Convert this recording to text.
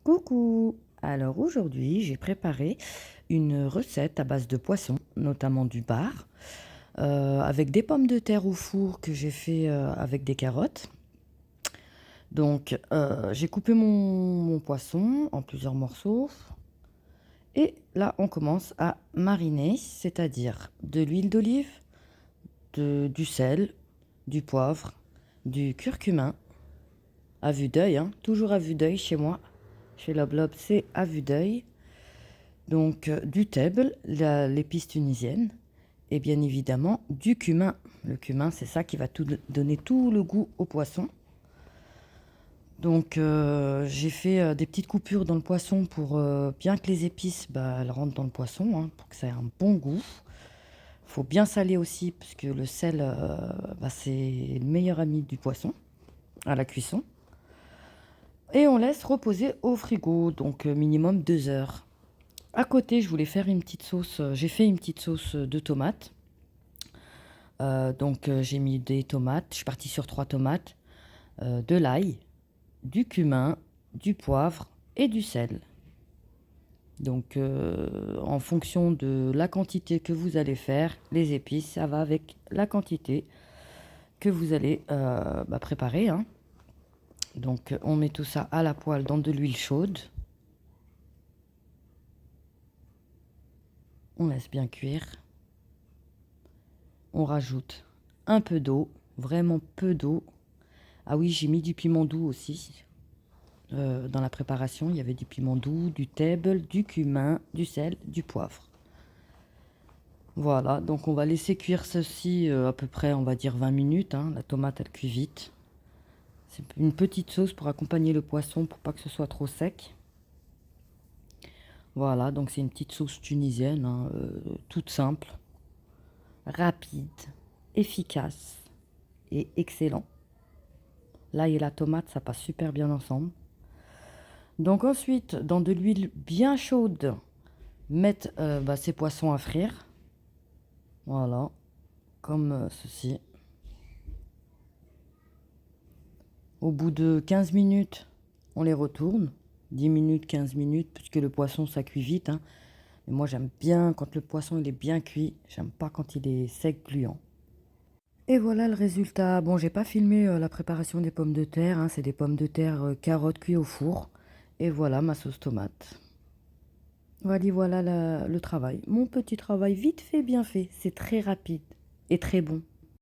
Coucou! Alors aujourd'hui, j'ai préparé une recette à base de poisson, notamment du bar, avec des pommes de terre au four que j'ai fait avec des carottes. Donc, j'ai coupé mon poisson en plusieurs morceaux. Et là, on commence à mariner, c'est-à-dire de l'huile d'olive, du sel, du poivre, du curcuma, à vue d'œil, hein, toujours à vue d'œil chez moi. Chez Loblob, c'est à vue d'œil. Donc du table, l'épice tunisienne, et bien évidemment du cumin. Le cumin, c'est ça qui va donner tout le goût au poisson. Donc j'ai fait des petites coupures dans le poisson pour bien que les épices elles rentrent dans le poisson, hein, pour que ça ait un bon goût. Il faut bien saler aussi, parce que le sel, c'est le meilleur ami du poisson à la cuisson. Et on laisse reposer au frigo, donc minimum 2 heures. À côté, je voulais faire une petite sauce. J'ai fait une petite sauce de tomates. Donc j'ai mis des tomates. Je suis partie sur 3 tomates, de l'ail, du cumin, du poivre et du sel. Donc en fonction de la quantité que vous allez faire, les épices, ça va avec la quantité que vous allez préparer, hein. Donc on met tout ça à la poêle dans de l'huile chaude. On laisse bien cuire. On rajoute un peu d'eau, vraiment peu d'eau. Ah oui, j'ai mis du piment doux aussi. Dans la préparation, il y avait du piment doux, du table, du cumin, du sel, du poivre. Voilà, donc on va laisser cuire ceci à peu près, on va dire 20 minutes, hein. La tomate, elle cuit vite. C'est une petite sauce pour accompagner le poisson pour pas que ce soit trop sec. Voilà, donc c'est une petite sauce tunisienne, hein, toute simple, rapide, efficace et excellent. L'ail et la tomate, ça passe super bien ensemble. Donc ensuite, dans de l'huile bien chaude, mettre ces poissons à frire. Voilà, comme ceci. Au bout de 15 minutes, on les retourne. 10 minutes, 15 minutes, puisque le poisson, ça cuit vite, hein. Mais moi, j'aime bien quand le poisson il est bien cuit. J'aime pas quand il est sec, gluant. Et voilà le résultat. Bon, j'ai pas filmé la préparation des pommes de terre, hein. C'est des pommes de terre carottes cuites au four. Et voilà ma sauce tomate. Voilà le travail. Mon petit travail vite fait, bien fait. C'est très rapide et très bon.